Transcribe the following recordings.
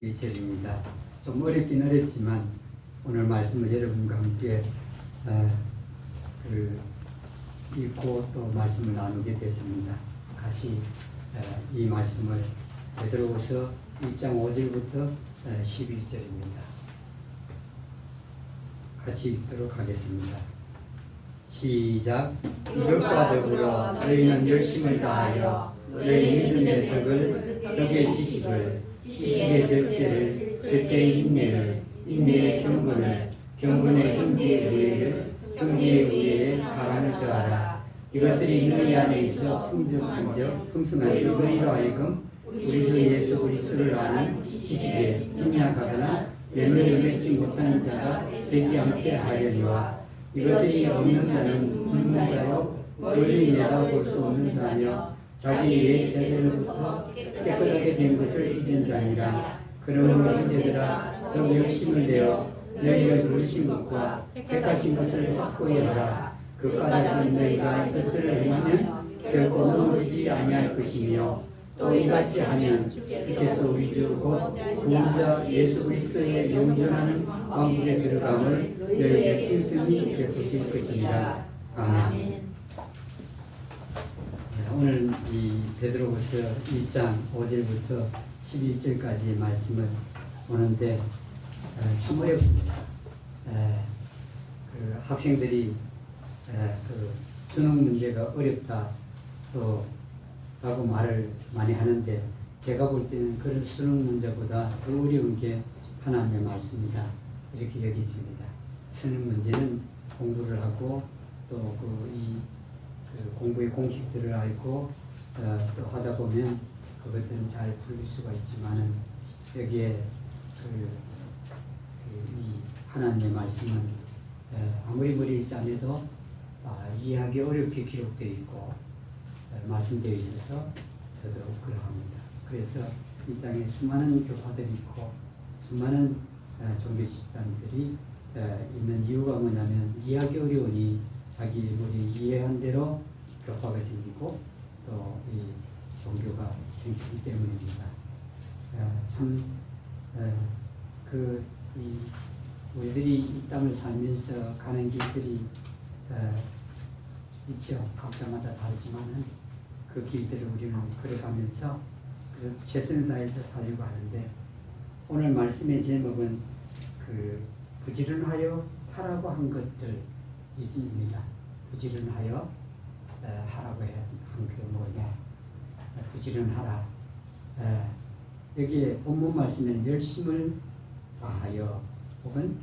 1절입니다. 좀 어렵긴 어렵지만 오늘 말씀을 여러분과 함께 읽고 또 말씀을 나누게 됐습니다. 같이 이 말씀을 베드로후서 1장 5절부터 11절입니다. 같이 읽도록 하겠습니다. 시작. 이것과 더불어 너희는 열심을 다하여 너희 믿음의 덕을, 덕의 지식을, 지식의 절제를, 절제의 인내를, 인내의 경건을, 경건의 형제의 의회를, 형제의 의회에 사랑을 더하라. 이것들이 너희 안에 있어 풍성한 적 너희로 하여금 우리 주 예수 그리스도를 아는 지식에 빈약하거나 열매를 맺지 못하는 자가 되지 않게 하려니와. 이것들이 없는 자는 묻는 자요 멀리 내다볼 수 없는 자며 자기의 제대로부터 깨끗하게 된 것을 잊은 자니라. 그러므로 형제들아 더 열심을 내어 너희를 부르신 것과 택하신 것을 확고히 하라. 그 까닭은 너희가 이것들을 행하면 결코 넘어지지 아니할 것이며 또 이같이 하면 주께서 우리 주 곧 구원자 예수 그리스도의 영존하는 왕국에 들어감을 너희에게 풍성히 베푸실 것이니라. 아멘. 오늘 이 베드로후서 1장 5절부터 11절까지의 말씀을 보는데 참 어렵습니다. 학생들이 수능 문제가 어렵다 라고 말을 많이 하는데 제가 볼 때는 그런 수능 문제보다 더 어려운 게 하나님의 말씀이다 이렇게 여기집니다. 수능 문제는 공부를 하고 또 공부의 공식들을 알고 또 하다 보면 그것들은 잘 풀릴 수가 있지만은 여기에 이 하나님의 말씀은 아무리 머리 읽지 않아도 이해하기 어렵게 기록되어 있고 말씀되어 있어서 더더욱 그러합니다. 그래서 이 땅에 수많은 교파들이 있고 수많은 종교 집단들이 있는 이유가 뭐냐면 이해하기 어려우니 자기 머리 이해한 대로 교파가 생기고 또 이 종교가 생기기 때문입니다. 우리들이 이 땅을 살면서 가는 길들이 있죠. 각자마다 다르지만은 그 길들을 우리는 걸어가면서 최선을 다해서 살려고 하는데 오늘 말씀의 제목은 부지런하여 하라고 한 것들입니다. 부지런하여 하라고 한 게 뭐냐? 부지런하라. 여기에 본문 말씀에는 열심을 다하여 혹은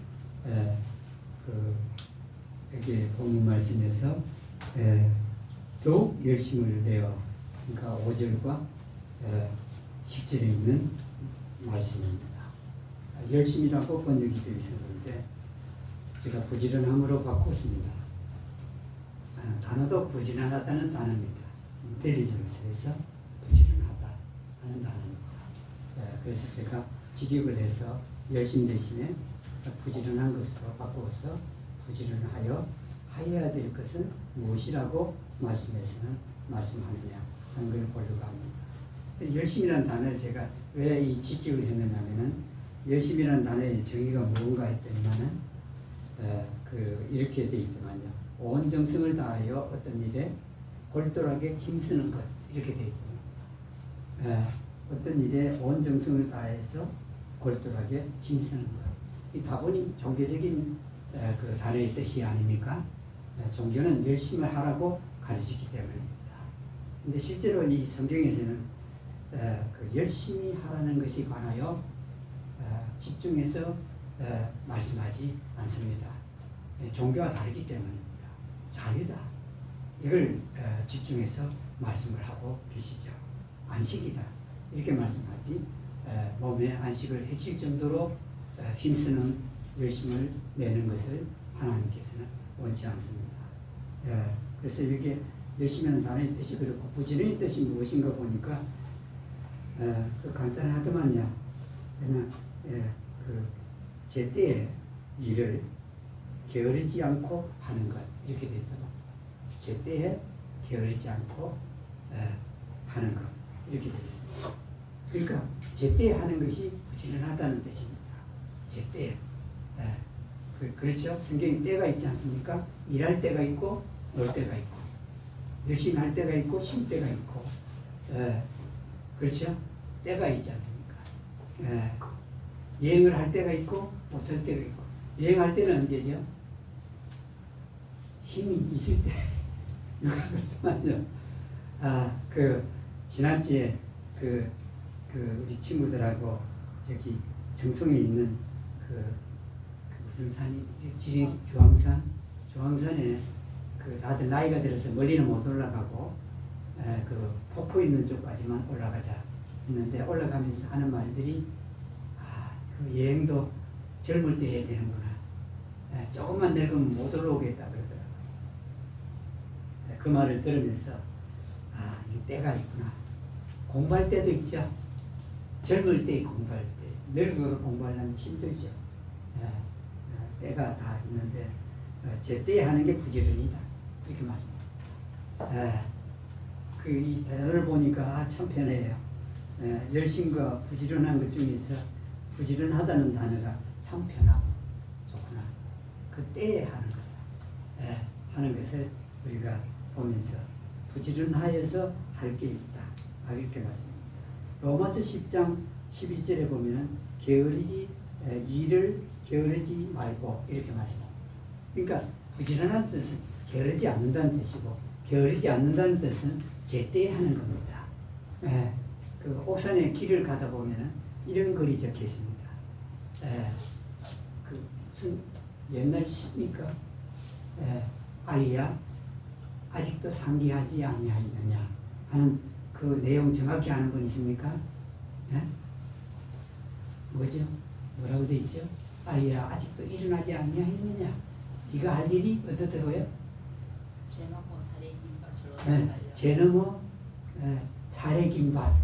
여기 본문 말씀에서 더욱 열심을 내어 그러니까 5절과 10절에 있는 말씀입니다. 열심이라고 번역이 되어 있었는데 제가 부지런함으로 바꿨습니다. 단어도 부지런하다는 단어입니다. 인텔리전스에서 부지런하다 하는 단어입니다. 그래서 제가 직역을 해서 열심 대신에 부지런한 것으로 바꾸어서 부지런하여 하여야 될 것은 무엇이라고 말씀에서는 말씀하느냐 하는 걸 보려고 합니다. 열심이라는 단어를 제가 왜 이 직역을 했느냐면은 열심이라는 단어의 정의가 무언가 했더니만은 이렇게 되어 있더만요. 온 정성을 다하여 어떤 일에 골똘하게 힘쓰는 것 이렇게 되어 있더만요. 어떤 일에 온 정성을 다해서 골똘하게 힘쓰는 것. 이 다분히 종교적인 그 단어의 뜻이 아닙니까? 종교는 열심을 하라고 가르치기 때문입니다. 근데 실제로 이 성경에서는 열심히 하라는 것이 관하여 집중해서 말씀하지 않습니다. 종교와 다르기 때문입니다. 자유다. 이걸 집중해서 말씀을 하고 계시죠. 안식이다. 이렇게 말씀하지 몸의 안식을 해칠 정도로 힘쓰는 열심을 내는 것을 하나님께서는 원치 않습니다. 그래서 이게 열심히는 단어의 뜻이 그렇고 부지런의 뜻이 무엇인가 보니까 간단하더만요. 그냥 제때에 일을 게으르지 않고 하는 것 이렇게 됐다. 제때에 게으르지 않고 하는 것 이렇게 되어 있습니다. 그러니까 제때에 하는 것이 부지런하다는 뜻입니다. 제때. 예. 그렇죠? 성경에 때가 있지 않습니까? 일할 때가 있고 놀 때가 있고 열심히 할 때가 있고 쉴 때가 있고 예. 그렇죠? 때가 있지 않습니까? 예. 여행을 할 때가 있고 못 할 때가 있고 여행할 때는 언제죠? 힘이 있을 때. 그렇지만요. 지난주에 우리 친구들하고 저기 정성에 있는 무슨 산이 주황산에 다들 나이가 들어서 멀리는 못 올라가고 폭포 있는 쪽까지만 올라가자 했는데 올라가면서 하는 말들이 그 여행도 젊을 때 해야 되는구나. 조금만 늙으면 못 올라오겠다 그러더라고요. 그 말을 들으면서 이 때가 있구나. 공부할 때도 있죠. 젊을 때 공부할 때, 늙어서 공부하려면 힘들죠. 때가 다 있는데 제 때에 하는 게 부지런이다. 이렇게 말씀합니다. 이 단어를 보니까 참 편해요. 열심과 부지런한 것 중에서 부지런하다는 단어가 참 편하고 좋구나. 그 때에 하는 거다. 하는 것을 우리가 보면서 부지런하여서 할 게 있다. 이렇게 말씀합니다. 로마서 10장 11절에 보면은 일을 게으르지 말고 이렇게 말씀합니다. 그러니까 부지런한 뜻은 게으르지 않는다는 뜻이고 게으르지 않는다는 뜻은 제때에 하는 겁니다. 그 옥산에 길을 가다 보면은 이런 글이 적혀 있습니다. 무슨 옛날 시입니까? 아이야 아직도 상기하지 아니하였느냐 하는 그 내용 정확히 아는 분 있습니까? 뭐죠? 뭐라고 돼 있죠? 아이야 아직도 일어나지 아니하였느냐? 네가 할 일이 어떻다고요? 제너모 사례 긴밭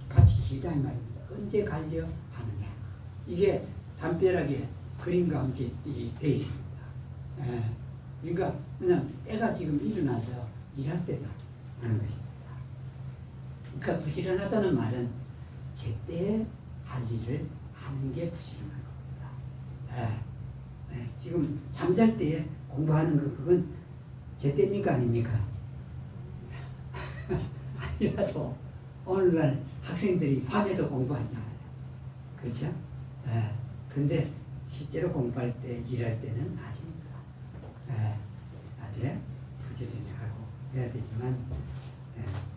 같이 길다 이 말입니다. 언제 갈려 하느냐? 이게 담벼락에 그림과 함께 돼 있습니다. 그러니까 그냥 때가 지금 일어나서 일할 때다 하는 것입니다. 그러니까 부지런하다는 말은 제때 할 일을 하는 게 부지런한 겁니다. 지금 잠잘 때 공부하는 거 그건 제때입니까 아닙니까? 아니라도 오늘날 학생들이 밤에도 공부하잖아요. 그렇죠? 근데 실제로 공부할 때 일할 때는 낮입니다. 낮에 부지런히 하고 해야 되지만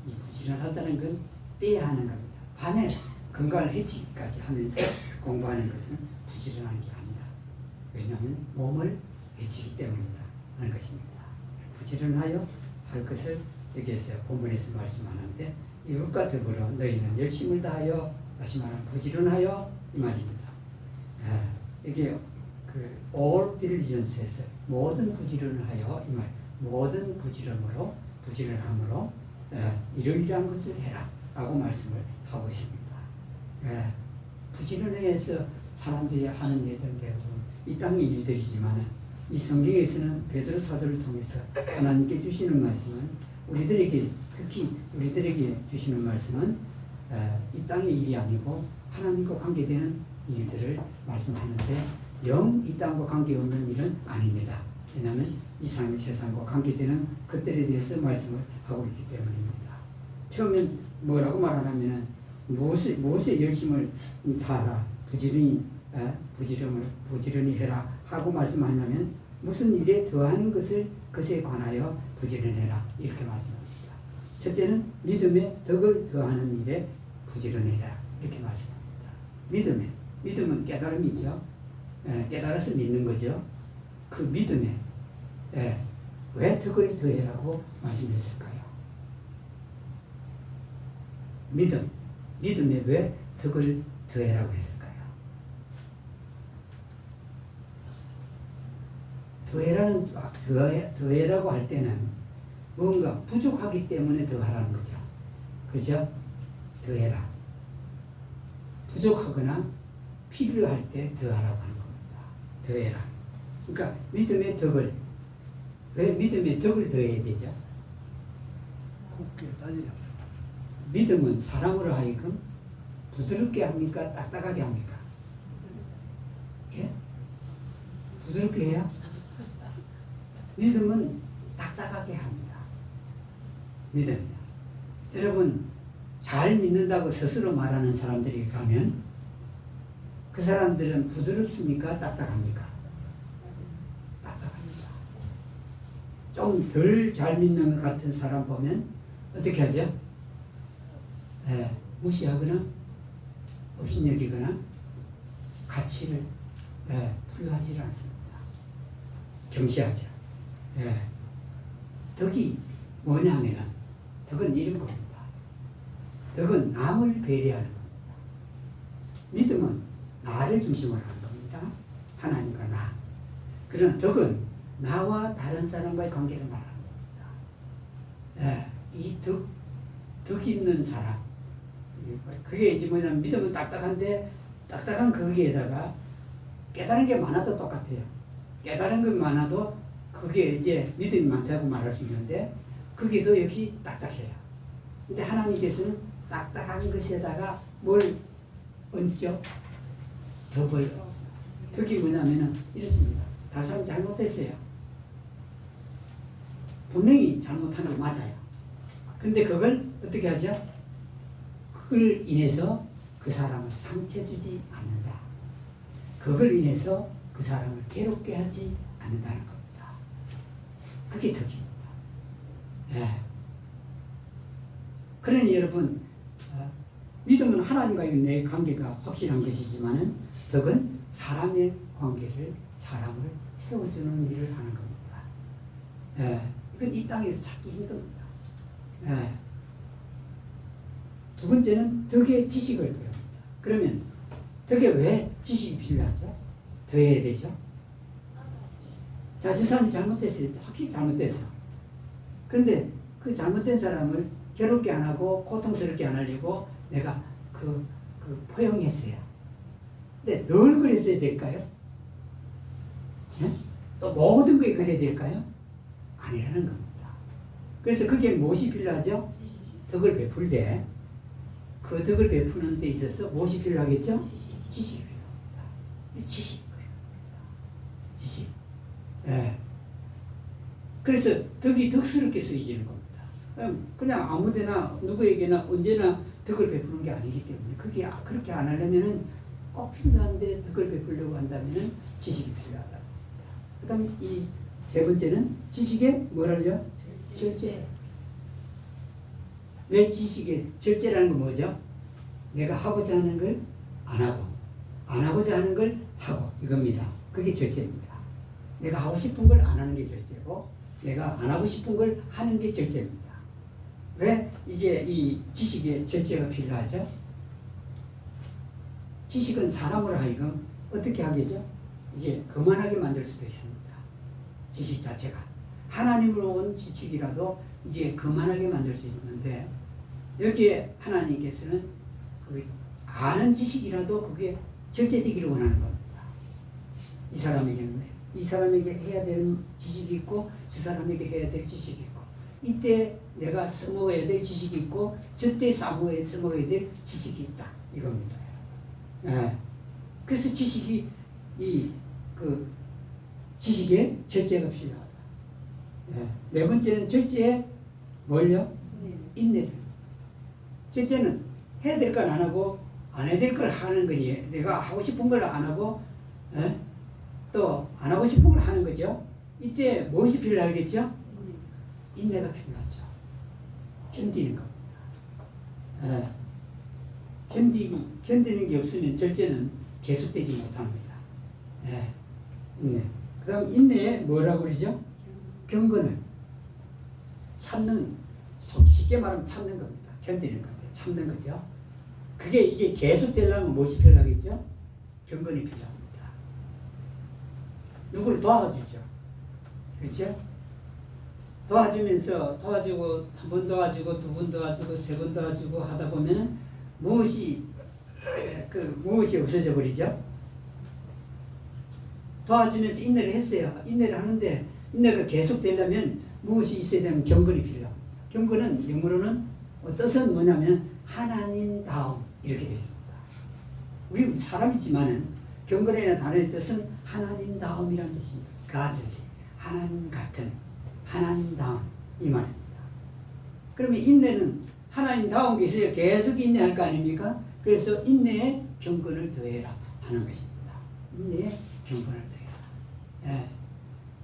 이 부지런하다는 건 때에 하는 겁니다. 밤에 건강을 해치기까지 하면서 공부하는 것은 부지런한 게 아니다. 왜냐하면 몸을 해치기 때문이다 하는 것입니다. 부지런하여 할 것을 여기에서 본문에서 말씀하는데 이것과 더불어 너희는 열심을 다하여 다시 말하면 부지런하여 이 말입니다. 이게 all diligence에서 모든 부지런을 하여 이 말 모든 부지런함으로 이러이러한 것을 해라 라고 말씀을 하고 있습니다. 부지런해서 사람들이 하는 일들은 대부분 이 땅의 일들이지만 이 성경에서는 베드로 사도를 통해서 하나님께 주시는 말씀은 특히 우리들에게 주시는 말씀은 이 땅의 일이 아니고 하나님과 관계되는 일들을 말씀하는데 영 이 땅과 관계없는 일은 아닙니다. 왜냐하면 이 세상과 관계되는 것들에 대해서 말씀을 하고 있기 때문입니다. 처음엔 뭐라고 말하냐면 무엇에 열심을 다하라 부지런히 해라 하고 말씀하냐면 무슨 일에 더하는 것에 관하여 부지런해라 이렇게 말씀합니다. 첫째는 믿음에 덕을 더하는 일에 부지런해라 이렇게 말씀합니다. 믿음은 깨달음이죠. 깨달아서 믿는 거죠. 그 믿음에 왜 덕을 더해라고 말씀했을까요? 믿음에 왜 덕을 더해라고 했을까요? 더해라고 할 때는 뭔가 부족하기 때문에 더하라는 거죠. 그렇죠? 더해라. 부족하거나 필요할 때 더하라고 하는 겁니다. 더해라. 그러니까 믿음의 덕을 왜 믿음의 덕을 더해야 되죠? 곱게 따지려. 믿음은 사람으로 하여금 부드럽게 합니까? 딱딱하게 합니까? 부드럽게 해야? 믿음은 딱딱하게 합니다. 믿음. 여러분 잘 믿는다고 스스로 말하는 사람들이 가면 그 사람들은 부드럽습니까? 딱딱합니까? 딱딱합니다. 좀 덜 잘 믿는 것 같은 사람 보면 어떻게 하죠? 무시하거나 없인 여기거나 가치를 부여하지 않습니다. 경시하죠. 덕이 뭐냐면 덕은 이런 겁니다. 덕은 남을 배려하는 겁니다. 믿음은 나를 중심으로 하는 겁니다. 하나님과 나. 그러나 덕은 나와 다른 사람과의 관계를 말하는 겁니다. 이 덕 있는 사람. 그게 이제 뭐냐면 믿음은 딱딱한데 딱딱한 거기에다가 깨달은 게 많아도 똑같아요. 깨달은 게 많아도 그게 이제 믿음이 많다고 말할 수 있는데 그게도 역시 딱딱해요. 근데 하나님께서는 딱딱한 것에다가 뭘 얹죠? 덕을. 덕이 뭐냐면은 이렇습니다. 다른 사람 잘못했어요. 분명히 잘못한 게 맞아요. 근데 그걸 어떻게 하죠? 그걸 인해서 그 사람을 상처 주지 않는다. 그걸 인해서 그 사람을 괴롭게 하지 않는다는 겁니다. 그게 덕입니다. 그러니 여러분 믿음은 하나님과의 내 관계가 확실한 것이지만은 덕은 사람의 관계를 사람을 세워주는 일을 하는 겁니다. 이건 이 땅에서 찾기 힘듭니다. 두 번째는 덕의 지식을 배웁니다. 그러면 덕에 왜 지식이 필요하죠? 더 해야 되죠? 자, 저 사람이 잘못됐어요. 확실히 잘못됐어. 그런데 그 잘못된 사람을 괴롭게 안 하고 고통스럽게 안 하려고 내가 포용했어요. 근데 늘 그랬어야 될까요? 또 모든 게 그래야 될까요? 아니라는 겁니다. 그래서 그게 무엇이 필요하죠? 덕을 베풀 때 그 덕을 베푸는 데 있어서 무엇이 필요하겠죠? 지식이 필요합니다. 지식. 그래서 덕이 덕스럽게 쓰여지는 겁니다. 그냥 아무데나 누구에게나 언제나 덕을 베푸는 게 아니기 때문에 그게 그렇게 안 하려면은 꼭 필요한데 덕을 베풀려고 한다면은 지식이 필요하다. 그다음에 이 세 번째는 지식의 뭐라고요? 절제. 왜 지식의 절제라는 건 뭐죠? 내가 하고자 하는 걸 안 하고 안 하고자 하는 걸 하고 이겁니다. 그게 절제입니다. 내가 하고 싶은 걸 안 하는 게 절제고 내가 안 하고 싶은 걸 하는 게 절제입니다. 왜 이게 이 지식의 절제가 필요하죠? 지식은 사람으로 하여금 어떻게 하겠죠? 이게 거만하게 만들 수도 있습니다. 지식 자체가 하나님으로 온 지식이라도 이게 거만하게 만들 수 있는데 여기에 하나님께서는 그 아는 지식이라도 그게 절제되기를 원하는 겁니다. 이 사람에게 해야 될 지식이 있고 저 사람에게 해야 될 지식이 있고 이때 내가 써먹어야 될 지식이 있고 저때 써먹어야 될 지식이 있다 이겁니다. 그래서 지식이 지식의 절제가 필요하다. 네 번째는 절제의 뭘요? 인내를. 절제는 해야 될 걸 안 하고 안 해야 될 걸 하는 거니 내가 하고 싶은 걸 안 하고 또 안 하고 싶은 걸 하는 거죠. 이때 무엇이 필요하겠죠? 인내가 필요하죠. 견디는 겁니다. 견디는 게 없으면 절제는 계속되지 못합니다. 인내. 그 다음 인내에 뭐라고 그러죠? 경건을 참는, 쉽게 말하면 참는 겁니다. 견디는 겁니다. 참는 거죠. 이게 계속되려면 무엇이 필요하겠죠? 경건이 필요합니다. 누구를 도와주죠. 그렇죠? 도와주고 한 번 도와주고 두 번 도와주고 세 번 도와주고 하다 보면 무엇이 없어져 버리죠? 도와주면서 인내를 했어요. 인내를 하는데 인내가 계속 되려면 무엇이 있어야 되면 경건이 필요합니다. 경건은 영어로는 뜻은 뭐냐면 하나님다움 이렇게 되어 있습니다. 우리 사람이지만은 경건이라는 단어의 뜻은 하나님다움이라는 뜻입니다. God, 하나님 같은, 하나님다운 이 말입니다. 그러면 인내는 하나님다운 게 있어야 계속 인내할 거 아닙니까? 그래서 인내에 경건을 더해라 하는 것입니다. 인내에 경건을 더해라. 예.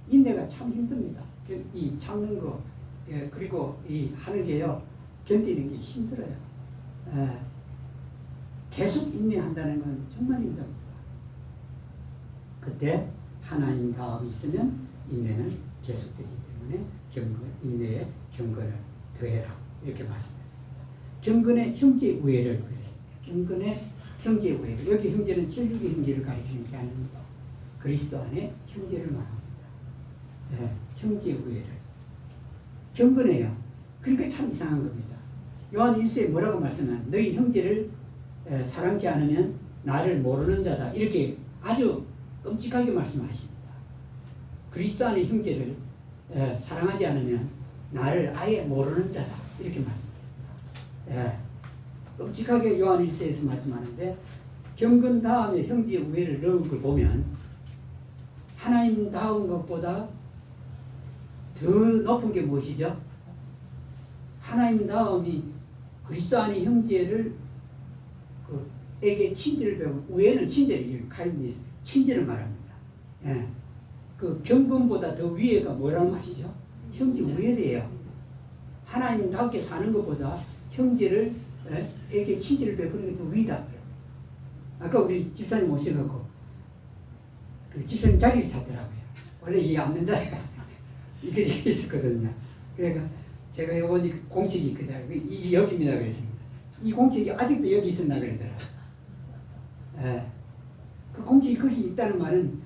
인내가 참 힘듭니다. 이 참는 거, 예, 그리고 이 하는 게요, 견디는 게 힘들어요. 예. 계속 인내한다는 건 정말 힘듭니다. 그때 하나님 다음이 있으면 인내는 계속되기 때문에 인내에 경건을 더해라 이렇게 말씀했습니다. 경건의 형제 우애를 그랬습니다. 경건의 형제 우애를, 여기 형제는 혈육의 형제를 가리키는 게 아닙니다. 그리스도 안에 형제를 말합니다. 네, 형제 우애를 경건해요. 그러니까 참 이상한 겁니다. 요한 1세에 뭐라고 말씀하냐, 너희 형제를 사랑치 않으면 나를 모르는 자다 이렇게 아주 끔찍하게 말씀하십니다. 그리스도 안의 형제를 사랑하지 않으면 나를 아예 모르는 자다 이렇게 말씀합니다. 끔찍하게 요한 1세에서 말씀하는데, 경건 다음에 형제 우애를 넣은 걸 보면 하나님다운 것보다 더 높은 게 무엇이죠? 하나님다움이 그리스도 안의 형제를 에게 친절을 배우고, 우애는 친절이 칼빈이 친절을 말합니다. 예. 그 경건보다 더 위에가 뭐라는 말이죠? 형제 우애래요. 하나님답게 사는 것보다 형제를 에게 친절을 베푸는 게 더 위다. 아까 우리 집사님 오셔갖고 그 집사님 자리를 찾더라고요. 원래 이 앉는 자리가 이렇게 있었거든요. 그러니까 제가 여기 공책이 있거든요. 이 여기입니다 그랬습니다. 이 공책이 아직도 여기 있었나 그러더라고요. 예. 그 공책이 거기 있다는 말은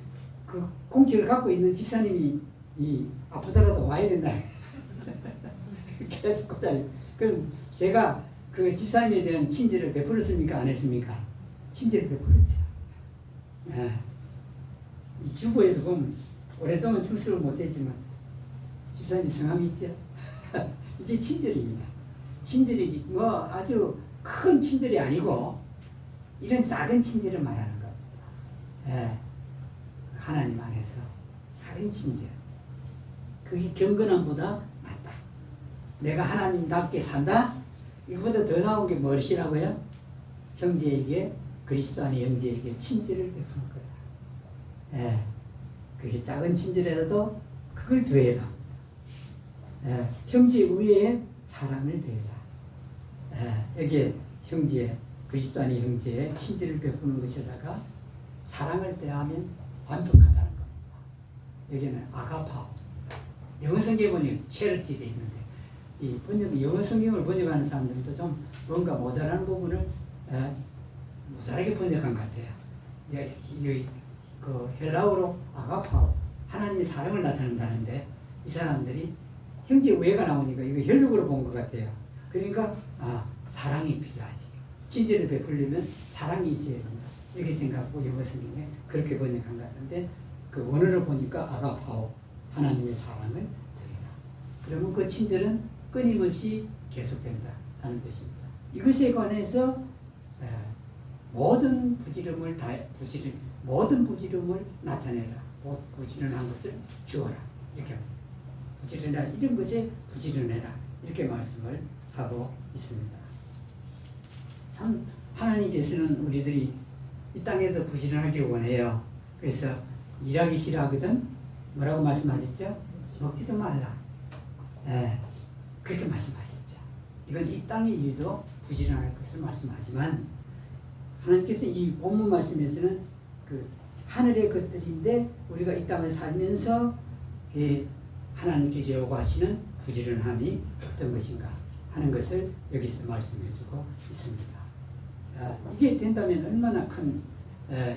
그 공책을 갖고 있는 집사님이 이 아프더라도 와야 된다. 계속 꽂아요. 그럼 제가 그 집사님에 대한 친절을 베풀었습니까? 안 했습니까? 친절을 베풀었죠. 예. 이 주보에도 보면 오랫동안 출석을 못했지만 집사님 성함이 있죠. 이게 친절입니다. 친절이 뭐 아주 큰 친절이 아니고 이런 작은 친절을 말하는 겁니다. 예. 하나님 안에서 작은 친절. 그게 경건함보다 낫다. 내가 하나님답게 산다? 이거보다 더 나은 게 무엇이라고요? 형제에게, 그리스도 안의 형제에게 친절을 베푸는 거다. 예. 그게 작은 친절이라도 그걸 더해라. 예. 형제 우애에 사랑을 더해라. 예. 여기에 형제, 그리스도 안의 형제에 친절을 베푸는 것에다가 사랑을 더하면 완벽하다는 겁니다. 여기는 아가파오. 영어 성경에 보니 체리티 돼 있는데, 이 영어 성경을 번역하는 사람들도 좀 뭔가 모자라는 부분을 모자라게 번역한 것 같아요. 그 헬라어로 아가파오, 하나님의 사랑을 나타낸다는데, 이 사람들이 형제 우애가 나오니까 이거 혈육으로 본 것 같아요. 그러니까 사랑이 필요하지. 친절을 베풀려면 사랑이 있어야 된다. 이렇게 생각하고 영어 성경에 그렇게 번역한 것 같은데, 그 원어를 보니까 아가파오, 하나님의 사랑을 드리라. 그러면 그 친절은 끊임없이 계속된다 하는 뜻입니다. 이것에 관해서 모든 부지런을 나타내라. 부지런한 것을 주어라. 이렇게 합니다. 부지런해라. 이런 것에 부지런해라. 이렇게 말씀을 하고 있습니다. 참 하나님께서는 우리들이 이 땅에도 부지런하길 원해요. 그래서 일하기 싫어하거든. 뭐라고 말씀하셨죠? 먹지도 말라. 그렇게 말씀하셨죠. 이건 이 땅의 일도 부지런할 것을 말씀하지만, 하나님께서 이 본문 말씀에서는 그 하늘의 것들인데 우리가 이 땅을 살면서 하나님께서 요구하시는 부지런함이 어떤 것인가 하는 것을 여기서 말씀해주고 있습니다. 이게 된다면 얼마나 큰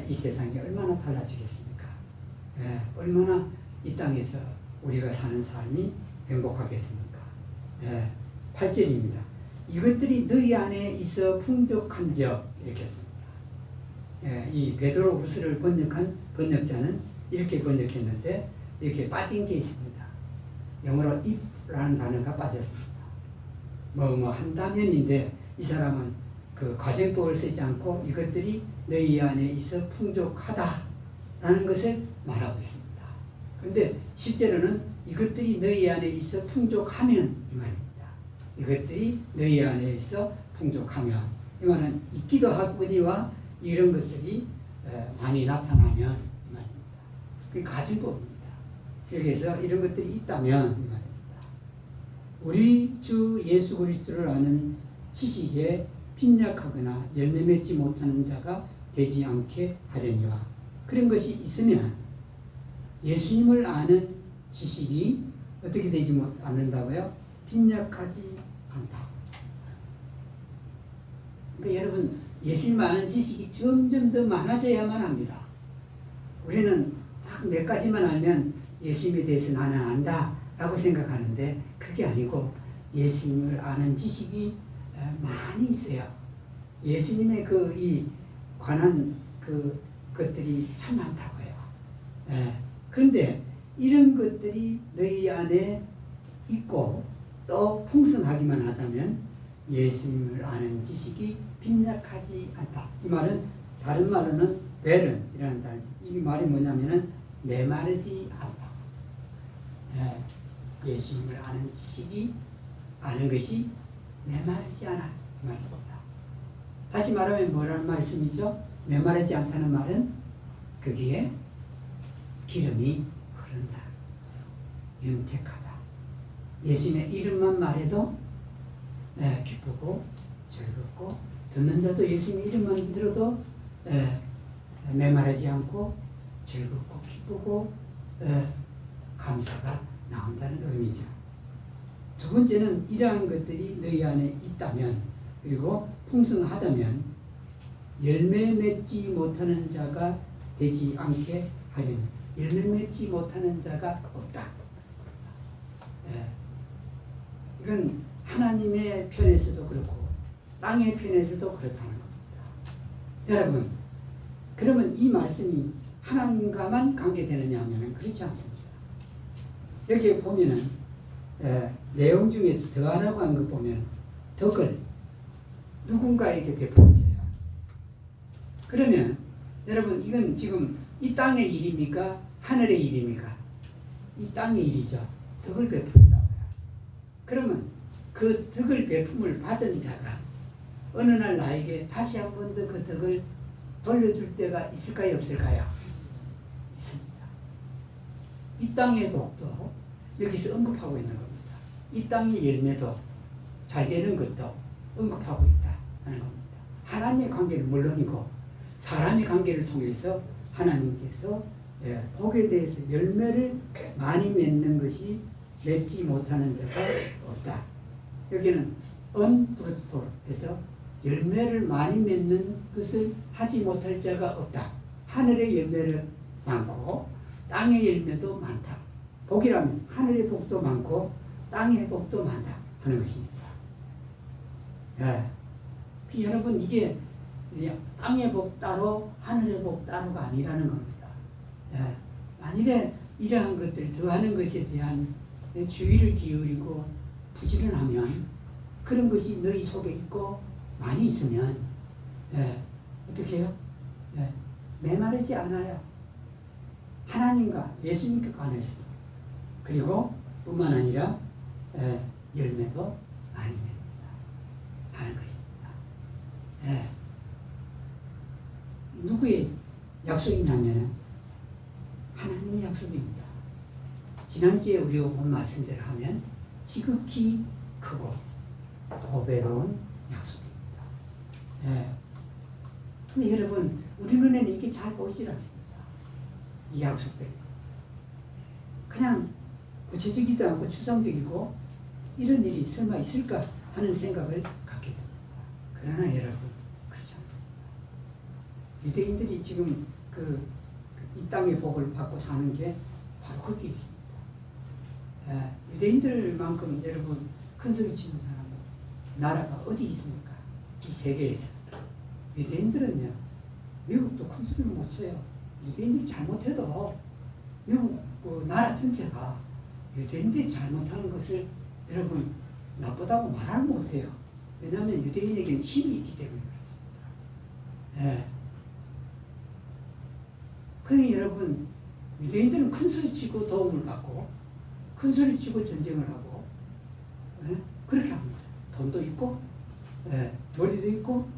이 세상이 얼마나 달라지겠습니까? 얼마나 이 땅에서 우리가 사는 삶이 행복하겠습니까? 8절입니다. 이것들이 너희 안에 있어 풍족한적 이렇게 했습니다. 이 베드로 후서를 번역한 번역자는 이렇게 번역했는데, 이렇게 빠진 게 있습니다. 영어로 if라는 단어가 빠졌습니다. 뭐 한다면인데, 이 사람은 그 과정법을 쓰지 않고 이것들이 너희 안에 있어 풍족하다라는 것을 말하고 있습니다. 그런데 실제로는 이것들이 너희 안에 있어 풍족하면 이 말입니다. 이것들이 너희 안에 있어 풍족하면 이 말은 있기도 하거니와 이런 것들이 많이 나타나면 이 말입니다. 그 가정법입니다. 여기서 이런 것들이 있다면 이 말입니다. 우리 주 예수 그리스도를 아는 지식에 빈약하거나 열매 맺지 못하는 자가 되지 않게 하려니와 그런 것이 있으면 예수님을 아는 지식이 어떻게 되지 않는다고요? 빈약하지 않다. 그러니까 여러분 예수님 아는 지식이 점점 더 많아져야만 합니다. 우리는 딱 몇 가지만 알면 예수님에 대해서 나는 안다 라고 생각하는데 그게 아니고 예수님을 아는 지식이 많이 있어요. 예수님의 이 관한 것들이 참 많다고요. 그런데 이런 것들이 너희 안에 있고 또 풍성하기만 하다면 예수님을 아는 지식이 빈약하지 않다. 이 말은 다른 말로는 베른이라는 단어. 이 말이 뭐냐면은 메마르지 않다. 예수님을 아는 지식이 아는 것이 메마르지 않아 이 말입니다. 다시 말하면 뭐라는 말씀이죠? 메마르지 않다는 말은 거기에 기름이 흐른다. 윤택하다. 예수님의 이름만 말해도 기쁘고 즐겁고 듣는 자도 예수님 이름만 들어도 메마르지 않고 즐겁고 기쁘고 감사가 나온다는 의미죠. 두 번째는 이러한 것들이 너희 안에 있다면 그리고 풍성하다면 열매 맺지 못하는 자가 되지 않게 하려니 열매 맺지 못하는 자가 없다. 이건 하나님의 편에서도 그렇고 땅의 편에서도 그렇다는 겁니다. 여러분 그러면 이 말씀이 하나님과만 관계되느냐 하면 그렇지 않습니다. 여기 보면은 내용 중에서 더하라고 한 것 보면 덕을 누군가에게 베풀었어요. 그러면 여러분 이건 지금 이 땅의 일입니까? 하늘의 일입니까? 이 땅의 일이죠. 덕을 베푼다고요. 그러면 그 덕을 베품을 받은 자가 어느 날 나에게 다시 한 번 더 그 덕을 돌려줄 때가 있을까요? 없을까요? 있습니다. 이 땅의 복도 여기서 언급하고 있는 겁니다. 이 땅의 열매도 잘 되는 것도 언급하고 있다 하는 겁니다. 하나님의 관계는 물론이고 사람의 관계를 통해서 하나님께서 복에 대해서 열매를 많이 맺는 것이 맺지 못하는 자가 없다. 여기는 unfruitful 해서 열매를 많이 맺는 것을 하지 못할 자가 없다. 하늘의 열매를 많고 땅의 열매도 많다. 복이라면 하늘의 복도 많고 땅의 복도 많다 하는 것입니다. 여러분 이게 땅의 복 따로 하늘의 복 따로가 아니라는 겁니다. 만일에 이러한 것들을 더하는 것에 대한 주의를 기울이고 부지런하면 그런 것이 너희 속에 있고 많이 있으면 어떻게 해요? 메마르지 않아요. 하나님과 예수님께 관해서도 그리고 뿐만 아니라 열매도 많이 맺는다 하는 것입니다. 누구의 약속이냐면 하나님의 약속입니다. 지난주에 우리가 본 말씀대로 하면 지극히 크고 보배로운 약속입니다. 근데 여러분 우리 눈에는 이게 잘 보이질 않습니다. 이 약속들이 그냥 구체적이지도 않고 추상적이고 이런 일이 설마 있을까 하는 생각을 갖게 됩니다. 그러나 여러분 그렇지 않습니다. 유대인들이 지금 이 땅의 복을 받고 사는 게 바로 거기에 있습니다. 유대인들만큼 여러분 큰 소리 치는 사람은 나라가 어디 있습니까? 이 세계에서. 유대인들은요 미국도 큰 소리를 못 쳐요. 유대인들이 잘못해도 미국 나라 전체가 유대인들이 잘못하는 것을 여러분 나쁘다고 말을 못해요. 왜냐하면 유대인에게는 힘이 있기 때문에 그렇습니다. 예. 그러니 여러분, 유대인들은 큰 소리 치고 도움을 받고 큰 소리 치고 전쟁을 하고, 예? 그렇게 합니다. 돈도 있고, 예? 머리도 있고,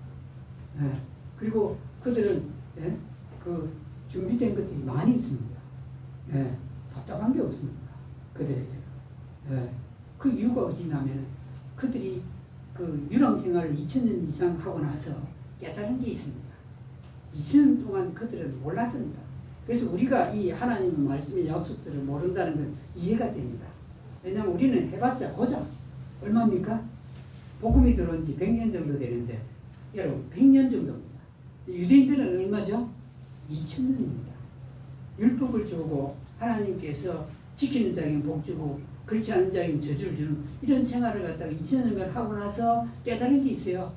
예? 그리고 그들은, 예? 그 준비된 것들이 많이 있습니다. 예? 답답한 게 없습니다. 그들에게. 예? 그 이유가 어디냐면 그들이 그 유랑 생활을 2000년 이상 하고 나서 깨달은 게 있습니다. 2000년 동안 그들은 몰랐습니다. 그래서 우리가 이 하나님의 말씀의 약속들을 모른다는 건 이해가 됩니다. 왜냐하면 우리는 해봤자 고작 얼마입니까? 복음이 들어온 지 100년 정도 되는데, 여러분 100년 정도입니다. 유대인들은 얼마죠? 2000년입니다. 율법을 주고 하나님께서 지키는 자에게는 복 주고 그렇지 않은 자에게는 저주를 주는 이런 생활을 갖다가 2000년간 하고 나서 깨달은 게 있어요.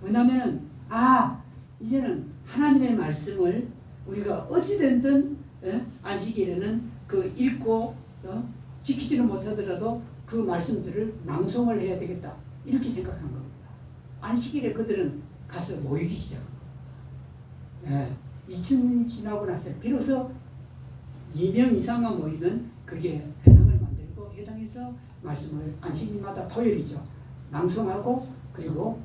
뭐냐면은 이제는 하나님의 말씀을 우리가 어찌된든 안식일에는 그 읽고 지키지는 못하더라도 그 말씀들을 낭송을 해야 되겠다, 이렇게 생각한 겁니다. 안식일에 그들은 가서 모이기 시작한 겁니다. 2000년이 지나고 나서 비로소 2명 이상만 모이면 그게 회당을 만들고, 회당에서 말씀을 안식일마다 토요일이죠, 낭송하고, 그리고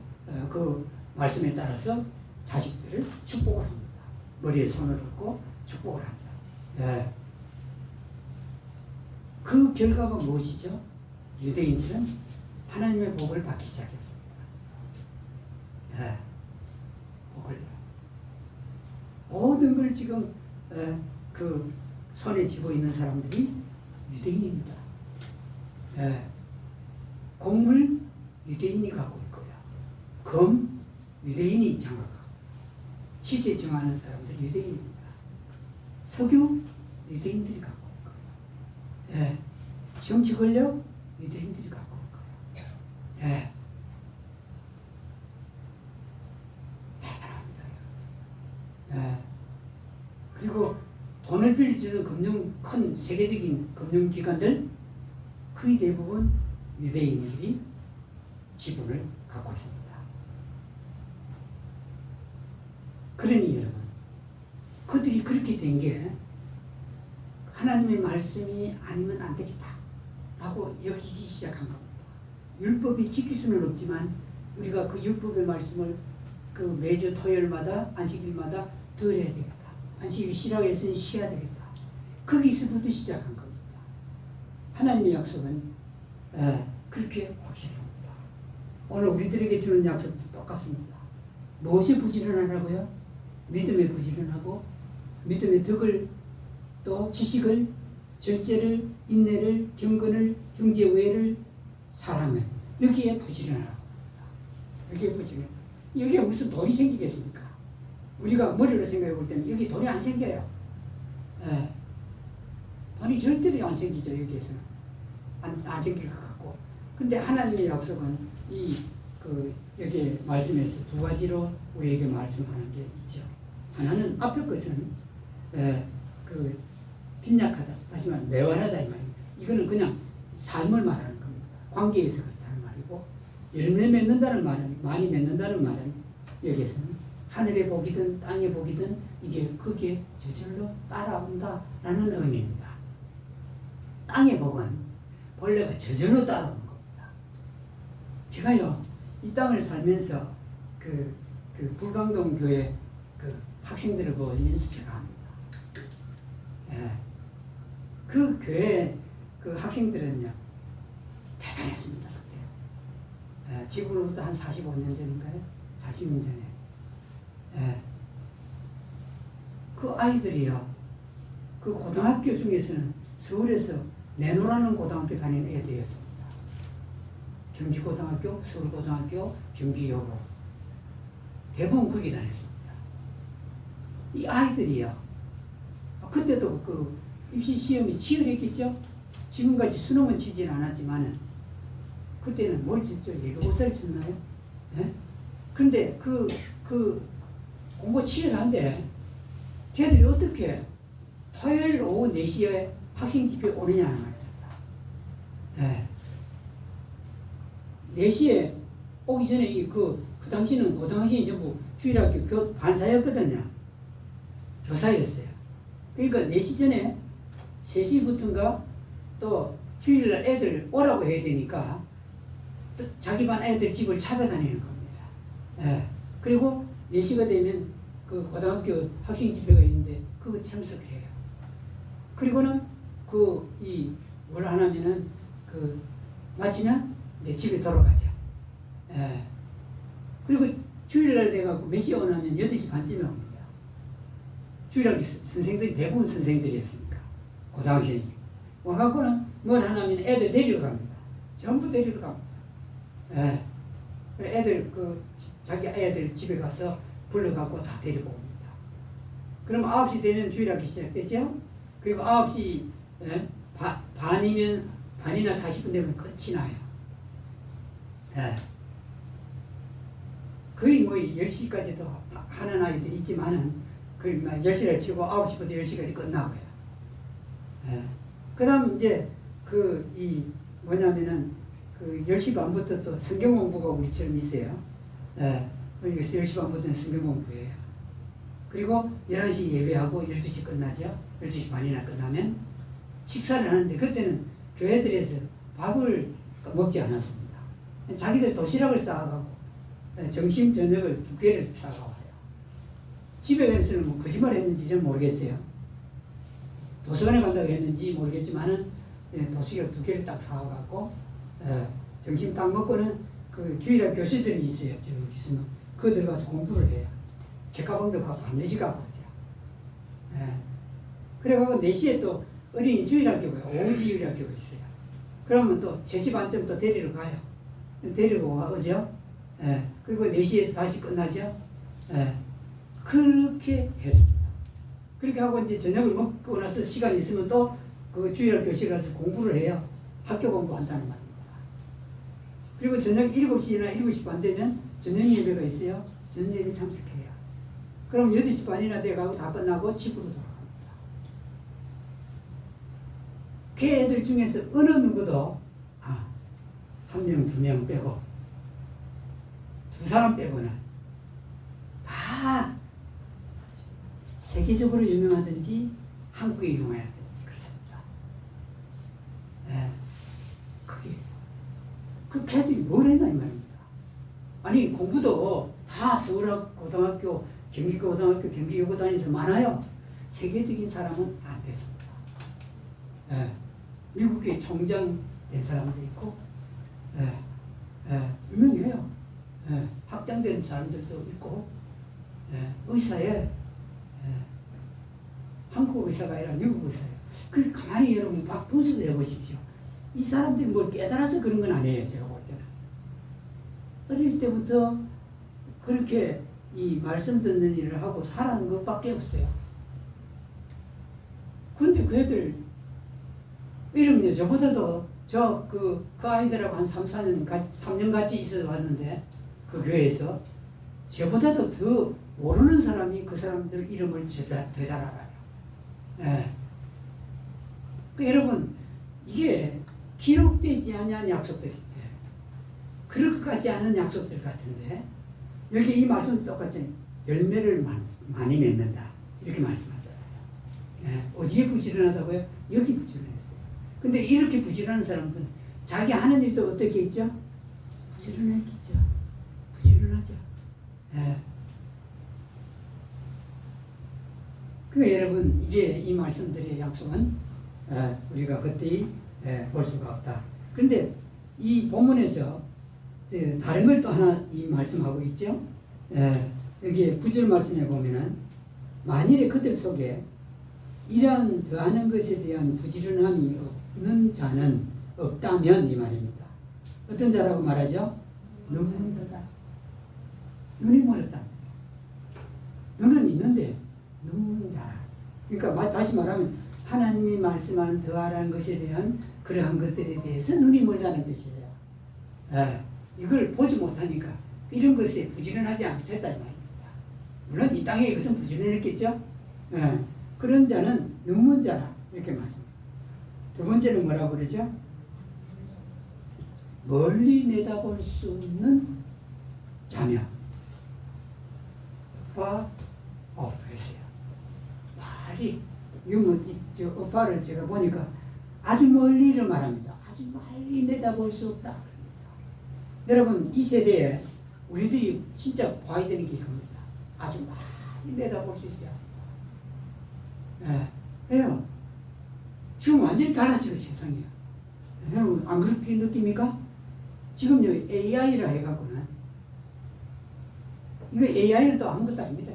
그 말씀에 따라서 자식들을 축복을 합니다. 머리에 손을 얹고 축복을 하죠. 그 결과가 무엇이죠? 유대인들은 하나님의 복을 받기 시작했습니다. 복을. 모든 걸 지금 그 손에 쥐고 있는 사람들이 유대인입니다. 곡물 유대인이 갖고 있고요. 금 유대인이 장악하고, 시세 정하는 사람들 유대인입니다. 석유 유대인들이 갖고 올 거예요. 정치 권력 유대인들이 갖고 올 거예요. 대단합니다. 그리고 돈을 빌려주는 큰 세계적인 금융기관들, 거의 대부분 유대인들이 지분을 갖고 있습니다. 그러니 여러분, 그들이 그렇게 된 게 하나님의 말씀이 아니면 안 되겠다 라고 여기기 시작한 겁니다. 율법이 지킬 수는 없지만 우리가 그 율법의 말씀을 그 매주 토요일마다 안식일마다 들어야 되겠다. 안식일 쉬라고 했으니 쉬어야 되겠다. 거기서부터 시작한 겁니다. 하나님의 약속은 그렇게 확실합니다. 오늘 우리들에게 주는 약속도 똑같습니다. 무엇이 부지런하라고요? 믿음에 부지런하고, 믿음의 덕을, 또 지식을, 절제를, 인내를, 경건을, 형제 우애를, 사랑을, 여기에 부지런하라고 합니다. 여기에 부지런. 여기에 무슨 돈이 생기겠습니까? 우리가 머리로 생각해 볼 때는 여기 돈이 안 생겨요. 돈이 절대로 안 생기죠. 여기에서는 안 생길 것 같고. 근데 하나님의 약속은 여기 말씀에서 두 가지로 우리에게 말씀하는 게 있죠. 하나는 앞에 것은 빈약하다, 다시 말하면 매완하다 이 말입니다. 이거는 그냥 삶을 말하는 겁니다. 관계에서 그렇다는 말이고, 열매 맺는다는 말은, 많이 맺는다는 말은 여기에서는 하늘의 복이든 땅의 복이든 이게 그게 저절로 따라온다라는 의미입니다. 땅의 복은 본래가 저절로 따라오는 겁니다. 제가요, 이 땅을 살면서 그 불광동 교회 그 학생들을 보면서 제가 합니다. 그 교회 그 학생들은요, 대단했습니다. 그때. 지금으로부터 한 45년 전인가요? 40년 전에. 그 아이들이요, 그 고등학교 중에서는 서울에서 내노라는 고등학교 다니는 애들이었습니다. 경기고등학교, 서울고등학교, 경기여고. 대부분 거기 다녔습니다. 이 아이들이요, 그때도 그 입시 시험이 치열했겠죠? 지금까지 수능은 치진 않았지만은, 그때는 뭘 쳤죠? 예고고사를 쳤나요? 그런데 그 공부 치열한데, 걔들이 어떻게 토요일 오후 4시에 학생 집에 오느냐는 말입니다. 4시에 오기 전에 그 당시는 고등학생이 전부 주일학교 반사였거든요. 교사였어요. 그러니까 4시 전에 3시부터인가 또 주일날 애들 오라고 해야 되니까 또 자기 반 애들 집을 찾아다니는 겁니다. 예. 그리고 4시가 되면 그 고등학교 학생 집회가 있는데 그거 참석해요. 그리고는 뭘 하냐면은 마치면 이제 집에 돌아가죠. 예. 그리고 주일날 돼갖고 몇 시에 오냐면 8시 반쯤에 옵니다. 주일학교 선생들이 대부분 선생들이었으니까 고등학생이 와갖고는 뭘 하냐면 애들 데리러 갑니다. 전부 데리러 갑니다. 예. 애들 자기 애들 집에 가서 불러갖고 다 데리고 옵니다. 그럼 9시 되면 주일학교 시작되죠. 그리고 9시 반이나 40분 되면 끝이 나요. 예. 거의 10시까지도 하는 아이들이 있지만은 10시를 치고 9시부터 10시까지 끝나고요. 예. 그 다음 이제 뭐냐면은 10시 반부터 또 성경 공부가 우리처럼 있어요. 예. 그러니까 10시 반부터는 성경 공부예요. 그리고 11시 예배하고 12시 끝나죠. 12시 반이나 끝나면 식사를 하는데 그때는 교회들에서 밥을 먹지 않았습니다. 자기들 도시락을 싸가고 점심 저녁을 2개를 싸가와요. 집에 가서는 뭐 거짓말 했는지 전 모르겠어요. 도서관에 간다고 했는지 모르겠지만은 도시락 2개를 딱 사와갖고 점심 딱 먹고는 주일학 교실들이 있어요. 저기 있으면 그 들어가서 공부를 해요. 책가방도 반드시 갖고 오죠. 그래가지고 4시에 또 어린이 주일학교가 오지율학교가 있어요. 그러면 또 3시 반쯤 또 데리러 가요. 데리고 오죠. 그리고 4시에서 다시 끝나죠. 그렇게 했습니다. 그렇게 하고 이제 저녁을 먹고 나서 시간이 있으면 또 그 주일학 교실에 가서 공부를 해요. 학교 공부한다는 말입니다. 그리고 저녁 7시나 7시 반 되면 저녁 예배가 있어요. 저녁 예배 참석해요. 그럼 8시 반이나 돼가고 다 끝나고 집으로 돌아갑니다. 그 애들 중에서 어느 누구도 1명, 2명 빼고 2사람 빼고는 다 세계적으로 유명하든지 한국에 유명하든지 그렇습니다. 그게 그 걔들이 뭘 했나 이 말입니다. 아니 공부도 다 서울고등학교, 경기고등학교, 경기여고 다니면서 많아요. 세계적인 사람은 안 됐습니다. 미국의 총장 된 사람도 있고 유명해요. 확장된 사람들도 있고 의사에 한국 의사가 아니라 미국 의사예요. 그 가만히 여러분 막 분석을 해보십시오. 이 사람들이 뭘 깨달아서 그런 건 아니에요. 제가 볼 때는 어릴 때부터 그렇게 이 말씀 듣는 일을 하고 살아는 것밖에 없어요. 근데 그 애들 이름요 저보다도 그 아이들하고 한 3년 같이 있어 왔는데 그 교회에서 저보다도 더 모르는 사람이 그 사람들 이름을 더 잘 알아요. 여러분 이게 기록되지 않은 약속들인데 그럴 것 같지 않은 약속들 같은데 여기 이 말씀도 똑같이 열매를 많이 맺는다 이렇게 말씀하잖아요. 어디에 부지런하다고요? 여기 부지런했어요. 근데 이렇게 부지런한 사람들은 자기 하는 일도 어떻게 있죠? 부지런했겠죠. 부지런하죠. 그러니까 여러분 이게 이 말씀들의 약속은 우리가 그때히 볼 수가 없다. 그런데 이 본문에서 다른 걸 또 하나 이 말씀하고 있죠. 여기에 9절 말씀에 보면은 만일에 그들 속에 이러한 더하는 것에 대한 부지런함이 없는 자는 없다면 이 말입니다. 어떤 자라고 말하죠? 눈먼 자다. 눈이 멀었다. 눈은 있는데 눈먼 자라. 그러니까 다시 말하면 하나님이 말씀하는 더하라는 것에 대한 그러한 것들에 대해서 눈이 멀다는 뜻이에요. 이걸 보지 못하니까 이런 것에 부지런하지 않겠다 이 말입니다. 물론 이 땅에 이것은 부지런했겠죠. 그런 자는 눈먼 자라 이렇게 말씀합니다. 두 번째는 뭐라고 그러죠? 멀리 내다볼 수 없는 자며 far off 했어요. 빨리 이거 뭐저 어파를 제가 보니까 아주 멀리를 말합니다. 아주 멀리 내다볼 수 없다. 여러분 이 세대에 우리들이 진짜 봐야 되는 게 이겁니다. 아주 많이 내다볼 수 있어야 합니다. 왜요? 지금 완전히 달라지는 세상이에요. 여러분 안 그렇게 느낍니까? 지금요 AI라 해갖고는 이거 AI는 또 아무것도 아닙니다.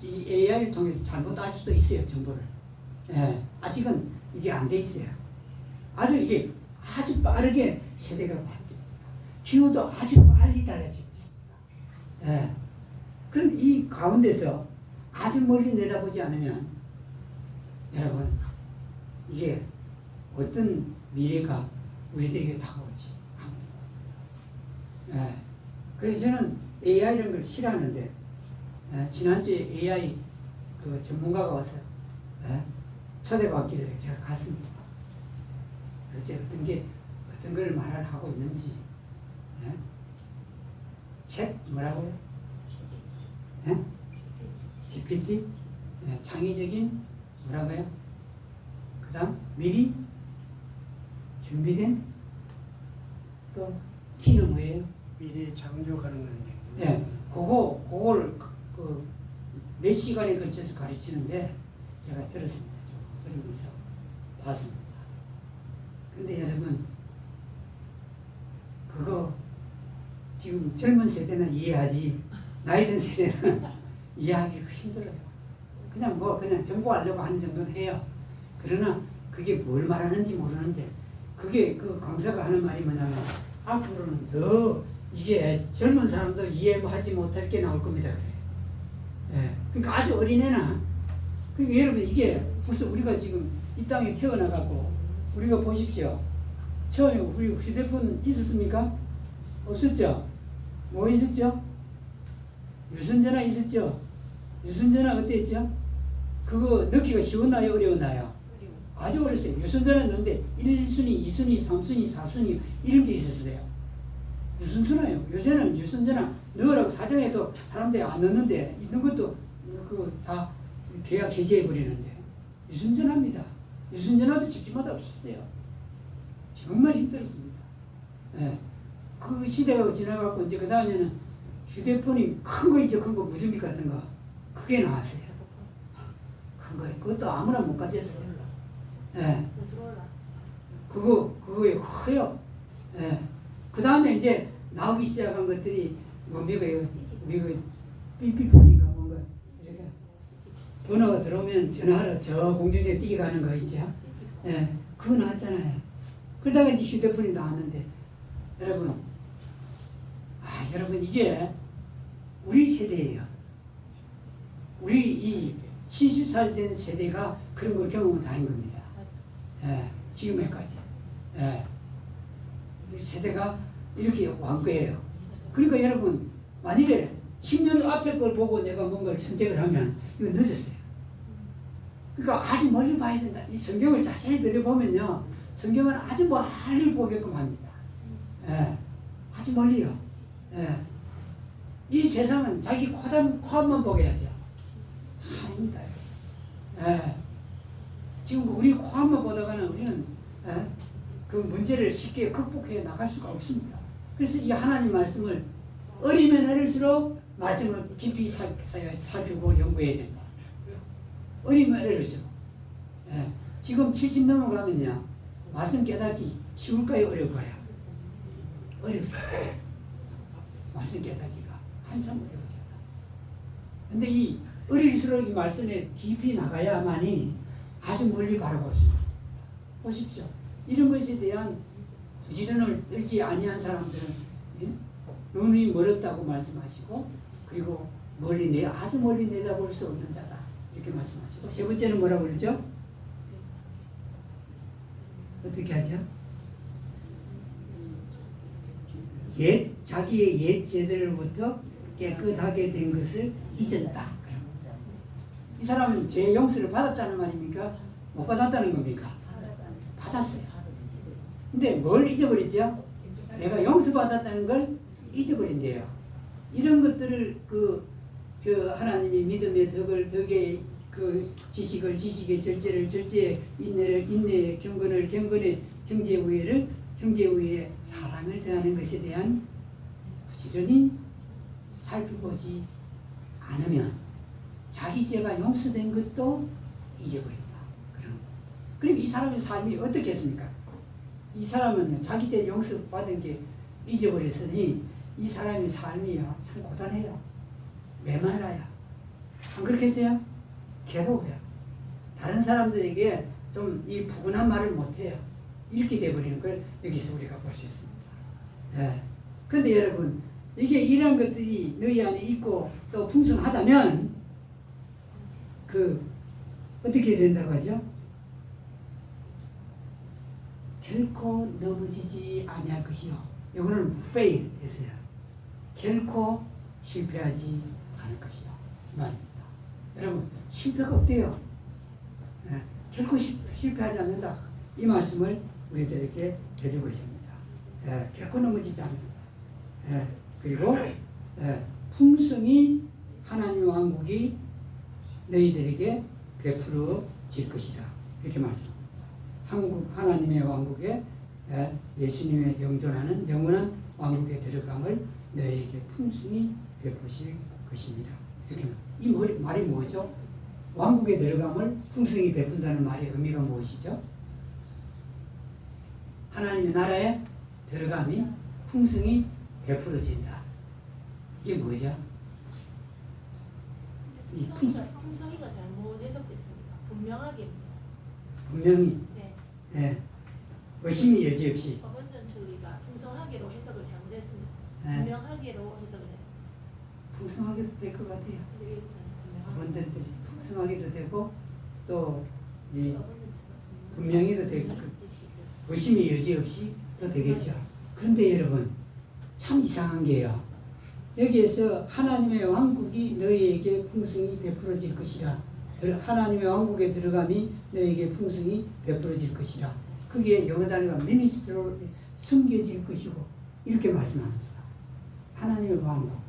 이 AI를 통해서 잘못 알 수도 있어요, 정보를. 아직은 이게 안 돼 있어요. 아주 이게 아주 빠르게 세대가 바뀝니다. 기후도 아주 빨리 달라지고 있습니다. 그런데 이 가운데서 아주 멀리 내다보지 않으면 여러분 이게 어떤 미래가 우리들에게 다가올지 아무도. 그래서 저는 AI 이런 걸 싫어하는데 지난주에 AI 그 전문가가 와서 초대받기를 제가 갔습니다. 그래서 어떤 걸 말을 하고 있는지 챗 뭐라고요? GPT 창의적인 뭐라고요? 그 다음 미리 준비된 또 T는 뭐예요? 미래에 창조하는 건데. 그걸 몇 시간에 걸쳐서 가르치는데 제가 들었습니다. 그러면서 봤습니다. 근데 여러분 그거 지금 젊은 세대는 이해하지 나이 든 세대는 이해하기가 힘들어요. 그냥 정보하려고 하는 정도는 해요. 그러나 그게 뭘 말하는지 모르는데 그게 그 강사가 하는 말이 뭐냐면 앞으로는 더 이게 젊은 사람도 이해하지 못할 게 나올 겁니다. 그래. 그러니까 아주 어린애나 그러니까 여러분 이게 벌써 우리가 지금 이 땅에 태어나가고 우리가 보십시오. 처음에 우리 휴대폰 있었습니까? 없었죠? 뭐 있었죠? 유선전화 있었죠? 유선전화 어땠죠? 그거 넣기가 쉬웠나요? 어려웠나요? 아주 어렸어요. 유선전화 넣는데 1순위, 2순위, 3순위, 4순위 이런 게 있었어요. 무슨 수나요? 요새는 유선전화 넣으라고 사정해도 사람들이 안 넣는데 있는 것도 그거 다 계약 해지해 버리는데 유선전화입니다. 유선전화도 집집마다 없었어요. 정말 힘들었습니다. 그 시대가 지나가고 이제 그 다음에는 휴대폰이 큰 거 있죠. 큰 거 무전기 같은 거 그게 나왔어요. 큰 거에 그것도 아무나 못 가졌어요. 그거에 커요. 그 다음에 이제 나오기 시작한 것들이 뭡니까? 우리 그 삐삐폰인가 뭔가 이렇게 번호가 들어오면 전화하러 저 공중전에 뛰어가는 거 있죠? 그거 나왔잖아요. 그러다가 이제 휴대폰이 나왔는데 여러분 이게 우리 세대예요. 우리 이 70살 된 세대가 그런 걸 경험을 다 한 겁니다. 지금에까지. 세대가 이렇게 완 거예요. 그러니까 여러분 만일에 10년 앞에 걸 보고 내가 뭔가를 선택을 하면 이거 늦었어요. 그러니까 아주 멀리 봐야 된다. 이 성경을 자세히 들여보면요. 성경은 아주 멀리 보게끔 합니다. 아주 멀리요. 이 세상은 자기 코앞만 보게 하죠. 아닙니다. 지금 우리 코앞만 보다가는 우리는 그 문제를 쉽게 극복해 나갈 수가 없습니다. 그래서 이 하나님 말씀을 어리면 어릴수록 말씀을 깊이 살피고 연구해야 된다. 어리면 어릴수록. 지금 70 넘어가면요. 말씀 깨닫기 쉬울까요? 어려울까요? 어렵습니다. 말씀 깨닫기가 한참 어려워져요. 근데 이 어릴수록 이 말씀에 깊이 나가야만이 아주 멀리 바라볼 수 있습니다. 보십시오. 이런 것에 대한 부지런을 들지 아니한 사람들은 눈이 멀었다고 말씀하시고 그리고 아주 멀리 내다볼 수 없는 자다 이렇게 말씀하시고 세 번째는 뭐라고 그러죠? 어떻게 하죠? 자기의 옛 죄들로부터 깨끗하게 된 것을 잊었다. 이 사람은 죄 용서를 받았다는 말입니까? 못 받았다는 겁니까? 받았어요. 근데 뭘 잊어버렸죠? 내가 용서받았다는 걸 잊어버린대요. 이런 것들을 저 하나님이 믿음의 덕의 그 지식의 절제를 절제, 인내를 인내, 경건을 경건에, 경제우애에 사랑을 더하는 것에 대한 부지런히 살펴보지 않으면 자기 죄가 용서된 것도 잊어버린다. 그럼 이 사람의 삶이 어떻겠습니까? 이 사람은 자기 죄 용서받은 게 잊어버렸으니 이 사람의 삶이야 참 고단해요. 메말라요. 안 그렇겠어요? 괴로워요. 다른 사람들에게 좀 이 부근한 말을 못해요. 이렇게 돼버리는 걸 여기서 우리가 볼 수 있습니다. 예. 근데 여러분, 이게 이런 것들이 너희 안에 있고 또 풍성하다면 어떻게 된다고 하죠? 결코 넘어지지 아니할 것이요. 이거는 fail 했어요. 결코 실패하지 않을 것이요. 이 말입니다. 여러분, 실패가 없대요. 예. 결코 실패하지 않는다. 이 말씀을 우리들에게 해주고 있습니다. 예. 결코 넘어지지 않는다. 예. 그리고 풍성히 하나님의 왕국이 너희들에게 베풀어질 것이다. 이렇게 말씀합니다. 하나님의 왕국에 예수님의 영존하는 영원한 왕국에 들어감을 너희에게 풍성히 베푸실 것입니다. 이렇게 이 말이 뭐죠? 왕국에 들어감을 풍성히 베푼다는 말의 의미가 무엇이죠? 하나님의 나라에 들어감이 풍성히 베풀어진다. 이게 뭐죠? 이 풍성이가 잘못 해석됐습니다. 분명히 네. 의심이 여지없이 어번던트가 풍성하게로 해석을 잘못했습니다. 네. 분명하게로 해석을 해요. 풍성하게도 될 것 같아요. 근데 여기서는 어번던트 풍성하게도 되고 또 이 어번던트가 분명히도 되고 의심이 여지없이 또 되겠죠. 그런데 여러분 참 이상한 게요. 여기에서 하나님의 왕국이 너희에게 풍성히 베풀어질 것이라. 하나님의 왕국에 들어감이 너희에게 풍성히 베풀어질 것이라. 그게 영어 단어가 미니스트로 숨겨질 것이고 이렇게 말씀합니다. 하나님의 왕국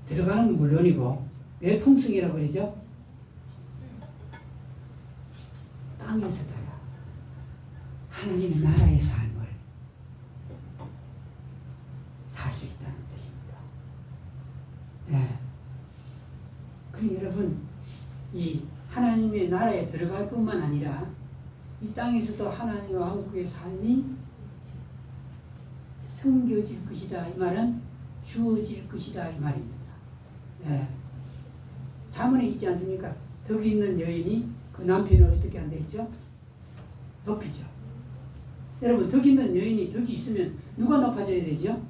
들어가는 건 물론이고 왜 풍성이라고 그러죠? 땅에서도요. 하나님의 나라의 삶을 살 수 있다는 뜻입니다. 네. 그럼 여러분 이 하나님의 나라에 들어갈 뿐만 아니라 이 땅에서도 하나님의 왕국의 삶이 섬겨질 것이다. 이 말은 주어질 것이다. 이 말입니다. 네. 잠언에 있지 않습니까? 덕이 있는 여인이 그 남편을 어떻게 한다 했죠? 높이죠. 여러분 덕 있는 여인이 덕이 있으면 누가 높아져야 되죠?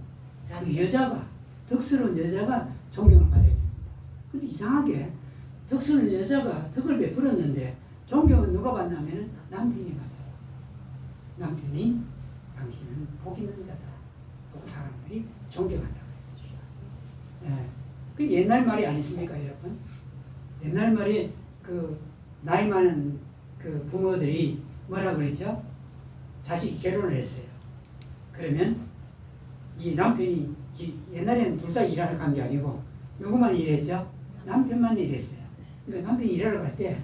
그 여자가, 덕스러운 여자가 존경을 받아야 됩니다. 근데 이상하게 덕스러운 여자가 덕을 베풀었는데 존경은 누가 받냐면 남편이 받아요. 남편이 당신은 복 있는 자다. 그 사람들이 존경한다고 했죠. 예. 그 옛날 말이 아니십니까, 여러분? 옛날 말에 나이 많은 부모들이 뭐라고 그랬죠? 자식이 결혼을 했어요. 그러면 이 남편이 옛날에는 둘 다 일하러 간 게 아니고 누구만 일했죠? 남편만 일했어요. 그러니까 남편이 일하러 갈 때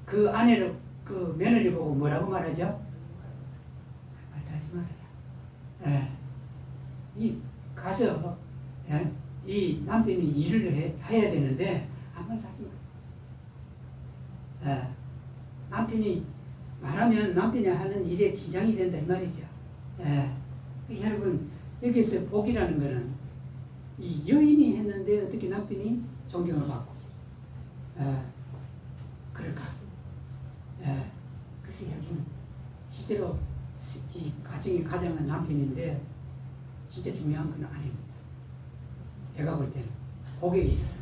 그 아내를 며느리 보고 뭐라고 말하죠? 말도 하지 말아요. 이 가서 이 남편이 일을 해야 되는데 아무 말도 하지 말아요. 남편이 말하면 남편이 하는 일에 지장이 된다 이 말이죠. 여러분 여기서 복이라는 것은 이 여인이 했는데 어떻게 남편이 존경을 받고 그럴까? 그래서 여러분 실제로 이 가정의 가장은 남편인데 진짜 중요한 건 아닙니다. 제가 볼 때는 복에 있어서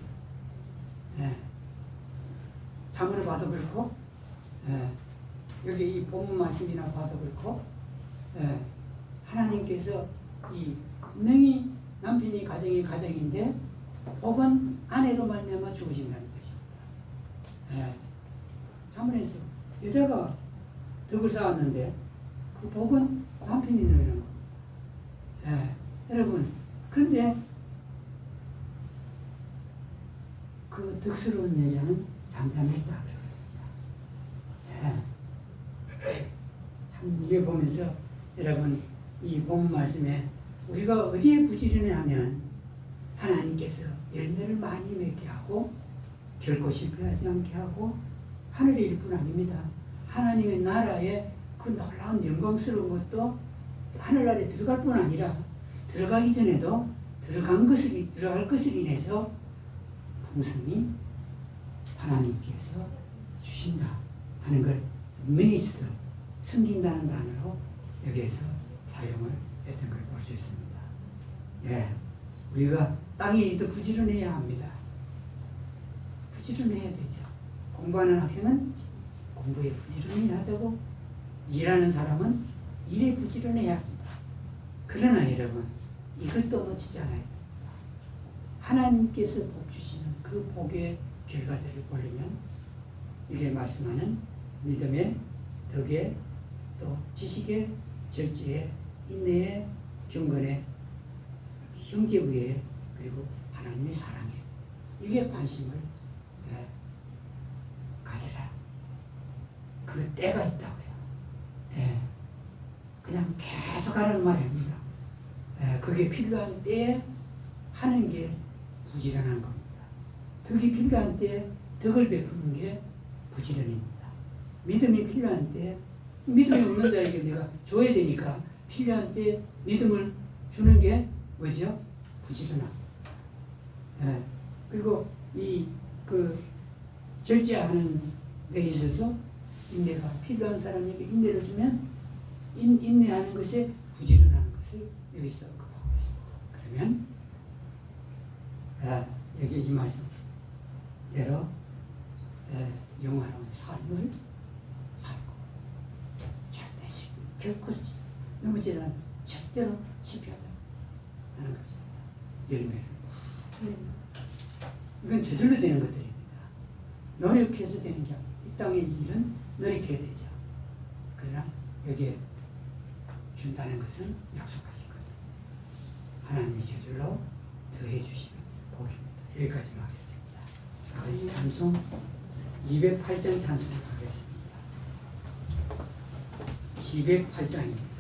잠을 봐도 그렇고 여기 이 본문 말씀이나 봐도 그렇고 하나님께서 이 분명히 남편이 가정인데 복은 아내로 말미암아 주어진다는 것입니다. 자문에서 여자가 덕을 쌓았는데 그 복은 남편이 누리는 겁니다. 예, 여러분, 그런데 그 덕스러운 여자는 잠잠했다. 예. 참 이게 보면서 여러분 이 본 말씀에 우리가 어디에 부지런하면 하나님께서 열매를 많이 맺게 하고 결코 실패하지 않게 하고 하늘에 일 뿐 아닙니다. 하나님의 나라에 그 놀라운 영광스러운 것도 하늘나라에 들어갈 뿐 아니라 들어가기 전에도 들어갈 것을 인해서 풍성히 하나님께서 주신다 하는 걸 미니스터 섬긴다는 단어로 여기에서 사용을 했던 걸 볼 수 있습니다. 예, 우리가 땅에 일도 부지런해야 합니다. 부지런해야 되죠. 공부하는 학생은 공부에 부지런해야 되고 일하는 사람은 일에 부지런해야 합니다. 그러나 여러분 이것도 놓치지 않아야 됩니다. 하나님께서 복 주시는 그 복의 결과들을 보려면 이게 말씀하는 믿음의 덕의 또 지식의 절제의 인내의 경건의 형제의의 그리고 하나님의 사랑에 이게 관심을 가져라. 그 때가 있다고요. 예. 그냥 계속 하라는 말이 아닙니다. 예. 그게 필요한 때에 하는 게 부지런한 겁니다. 덕이 필요한 때에 덕을 베푸는 게 부지런입니다. 믿음이 필요한 때 믿음이 없는 자에게 내가 줘야 되니까 필요한 때 믿음을 주는 게 뭐죠? 부지런함. 예. 그리고 절제하는 데 있어서 인내가 필요한 사람에게 인내를 주면 인내하는 것에 부지런하는 것을 여기서 언급하고 있습니다. 그러면 여기 이 말씀대로 영화로운 삶을 살고 결코 넘어지는 절대로 실패하지 않는 거죠. 열매를 많이 이건 저절로 되는 것들입니다. 노력해서 되는 게 아니에요. 이 땅의 일은 노력해야 되죠. 그러나 여기에 준다는 것은 약속하신 것은 하나님이 저절로 더해 주시는 복입니다. 여기까지만 하겠습니다. 다시 찬송 208장 찬송을 하겠습니다. 208장입니다.